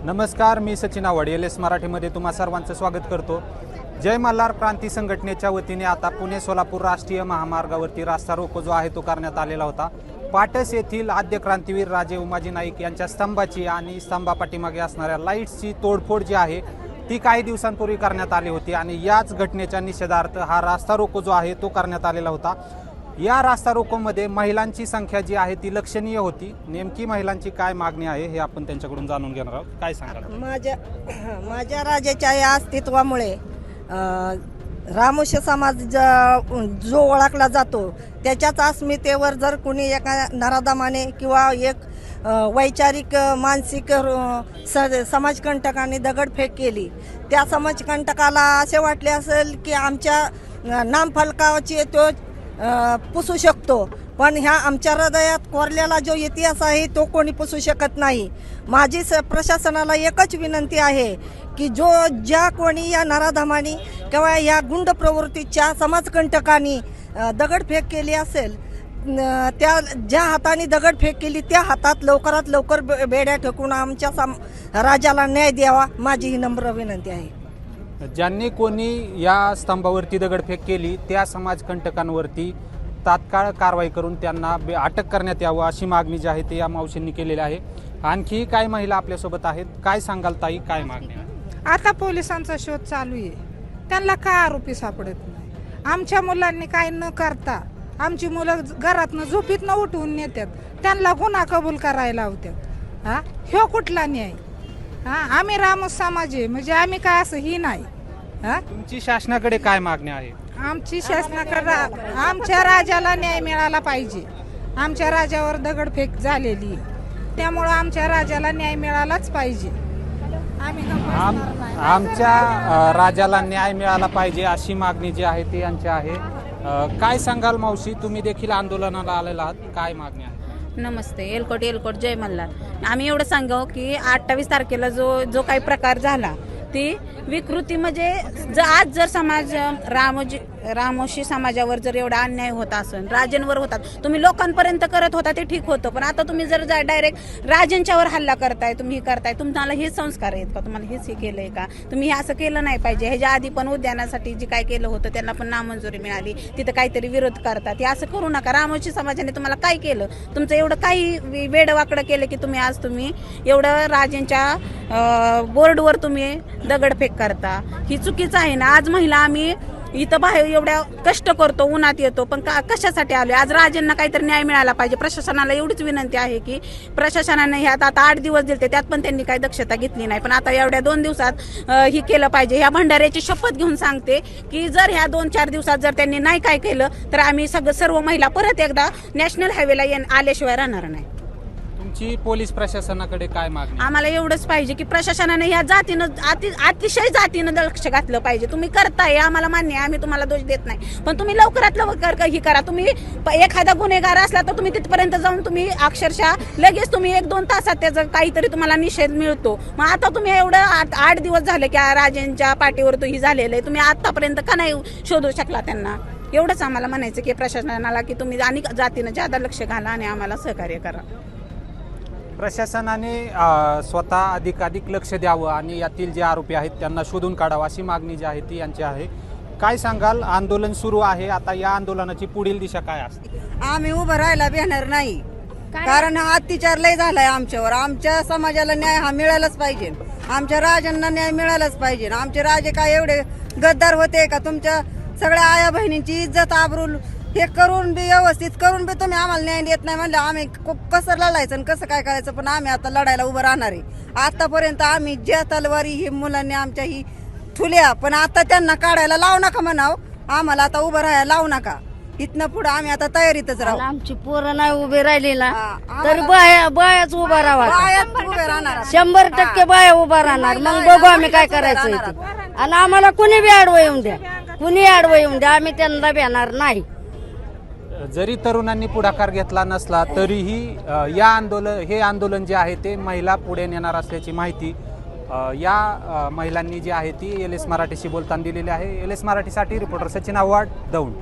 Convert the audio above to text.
नमस्कार, मी सचिन आवड LS मराठीमध्ये तुम्हा सर्वांचं स्वागत करतो। जय मल्हार क्रांती संघटनेच्या वतीने आता पुणे सोलापूर राष्ट्रीय महामार्गावरती रास्ता रोको जो आहे तो करण्यात आलेला होता। पाटस येथील आद्य क्रांतीवीर राजे उमाजी नाईक यांच्या स्तंभाची आणि स्तंभापाठीमागे असणाऱ्या लाईट्सची तोडफोड जी आहे ती काही दिवसांपूर्वी करण्यात आली होती आणि याच घटनेच्या निषेधार्थ हा रास्ता रोको जो आहे तो करण्यात आलेला होता। या रास्ता रोकोमध्ये महिलांची संख्या जी आहे ती लक्षणीय होती। नेमकी महिलांची काय मागणी आहे हे आपण त्यांच्याकडून जाणून घेणार आहोत। काय सांगाल? माझ्या राजाच्या या अस्तित्वामुळे रामोशी समाज जो ओळखला जातो त्याच्याच अस्मितेवर जर कुणी एका नराधमाने किंवा एक वैचारिक मानसिक समाजकंटकाने दगडफेक केली, त्या समाजकंटकाला असे वाटले असेल की आमच्या नामफलकाची तो पुसू शकतो, पण ह्या आमच्या हृदयात कोरलेला जो इतिहास आहे तो कोणी पुसू शकत नाही। माझी प्रशासनाला एकच विनंती आहे की ज्या कोणी या नराधमानी किंवा या गुंड प्रवृत्तीच्या समाजकंटकांनी दगडफेक केली असेल, त्या ज्या हाताने दगडफेक केली त्या हातात लवकरात लवकर बेड्या ठोकून आमच्या राजाला न्याय द्यावा, माझी ही नम्र विनंती आहे। ज्यांनी कोणी या स्तंभावरती दगडफेक केली त्या समाजकंटकांवरती तात्काळ कारवाई करून त्यांना अटक करण्यात यावं अशी मागणी जी आहे ती या मावशींनी केलेली आहे। आणखी काही महिला आपल्यासोबत आहेत, काय सांगाल ताई, काय मागणी आहे? आता पोलिसांचा शोध चालू आहे, त्यांना काय आरोपी सापडत नाही। आमच्या मुलांनी काय न करता आमची मुलं घरातनं झोपीतनं उठवून नेतात, त्यांना गुन्हा कबूल करायला लावतात। हा ह्यो कुठला न्याय? हा आम्ही रामोस समाज आहे, म्हणजे आम्ही काय असं ही नाही। हा तुमची शासनाकडे काय मागणी आहे? आमची शासनाकडे आमच्या राजाला न्याय मिळाला पाहिजे। आमच्या राजावर दगडफेक झालेली, त्यामुळं आमच्या राजाला न्याय मिळालाच पाहिजे। आमच्या राजाला न्याय मिळाला पाहिजे अशी मागणी जी आहे ती यांची आहे। काय सांगाल मावशी, तुम्ही देखील आंदोलनाला आलेला आहात, काय मागणी आहे? नमस्ते, एलकोट जय मल्हार। आम्ही एवढं सांगावं की 28 तारखेला जो काही प्रकार झाला ती विकृती, म्हणजे आज जर समाज रामोशी समाजावर जर एवढा अन्याय होता असेल, राजांवर होता, तुम्ही लोकांपर्यंत करत होता ते ठीक होतं, पण आता तुम्ही जर डायरेक्ट राजांच्यावर हल्ला करताय, तुम्ही करताय, तुम्हाला हे संस्कार आहेत का? तुम्हाला हेच हे केलंय का? तुम्ही हे असं केलं नाही पाहिजे। ह्याच्या आधी पण उद्यानासाठी जे काय केलं होतं त्यांना पण नामंजुरी मिळाली, तिथं काहीतरी विरोध करतात, हे असं करू नका। रामोशी समाजाने तुम्हाला काय केलं? तुमचं एवढं काही वेडवाकडं केलं की तुम्ही एवढं राजांच्या बोर्डवर तुम्ही दगडफेक करता, ही चुकीचं आहे ना। आज महिला आम्ही इथं बाहेर एवढ्या कष्ट करतो, उन्हात येतो, पण कशासाठी आलोय? आज राजांना काहीतरी न्याय मिळाला पाहिजे। प्रशासनाला एवढीच विनंती आहे की प्रशासनाने ह्यात आता 8 दिवस दिले, त्यात पण त्यांनी काही दक्षता घेतली नाही, पण आता एवढ्या 2 दिवसात ही केलं पाहिजे। ह्या भंडाऱ्याची शपथ घेऊन सांगते की जर ह्या 2-4 दिवसात जर त्यांनी नाही काय केलं तर आम्ही सर्व महिला परत एकदा नॅशनल हायवेला आल्याशिवाय राहणार नाही। तुमची पोलीस प्रशासनाकडे काय मागणी? आम्हाला एवढंच पाहिजे की प्रशासनाने ह्या जातीनं अतिशय जातीनं लक्ष घातलं पाहिजे। तुम्ही करताय, आम्हाला मान्य आहे, आम्ही तुम्हाला दोष देत नाही, पण तुम्ही लवकरात लवकर ही करा। तुम्ही एखादा गुन्हेगार असला तर तुम्ही तिथपर्यंत जाऊन तुम्ही अक्षरशः लगेच तुम्ही 1-2 तासात त्याचा काहीतरी तुम्हाला निषेध मिळतो। मग आता तुम्ही एवढं 8 दिवस झाले की राजांच्या पाठीवर तो ही झालेलं आहे, तुम्ही आतापर्यंत का नाही शोधू शकला त्यांना? एवढंच आम्हाला म्हणायचं की प्रशासनाला की तुम्ही आणि जातीनं ज्यादा लक्ष घाला आणि आम्हाला सहकार्य करा। प्रशासनाने स्वतः अधिकाधिक लक्ष द्यावं आणि यातील जे आरोपी आहेत त्यांना शोधून काढावं अशी मागणी जी आहे ती यांची आहे। काय सांगाल? आंदोलन सुरू आहे, आता या आंदोलनाची पुढील दिशा काय असते? आम्ही उभं राहायला भेटणार नाही, कारण हा अत्याचार लय झालाय आमच्यावर। आमच्या समाजाला न्याय हा मिळालाच पाहिजे, आमच्या राजांना न्याय मिळालाच पाहिजे। आमचे राजे काय एवढे गद्दार होते का? तुमच्या सगळ्या आया बहिणींची इज्जत आबरू हे करून बी व्यवस्थित करून बी तुम्ही आम्हाला न्याय देत नाही म्हणलं आम्ही कसं लढायचं आणि कसं काय करायचं? पण आम्ही आता लढायला उभं राहणार आहे। आतापर्यंत आम्ही ज्या तलवारी ही मुलांनी आमच्या ही ठुल्या, पण आता त्यांना काढायला लावू नका म्हणाव, आम्हाला आता उभं राहायला लावू नका। इथनं पुढे आम्ही आता तयारीतच राहू। आमची पोरं नाही उभे राहिली ना तर बायाच उभा राहावा, उभे राहणार 100% बाया उभा राहणार। मग बघू आम्ही काय करायचं इथे, आणि आम्हाला कुणी बी आडवं येऊन द्या, कुणी आडवं येऊन द्या, आम्ही त्यांना भेटणार नाही। जरी तरुणांनी पुढाकार घेतला नसला तरीही हे आंदोलन जे आहे ते महिला पुढे नेणार असल्याची माहिती या महिलांनी जी आहे ती LS मराठीशी बोलताना दिलेली आहे। LS मराठीसाठी रिपोर्टर सचिन आव्हाड, दौंड।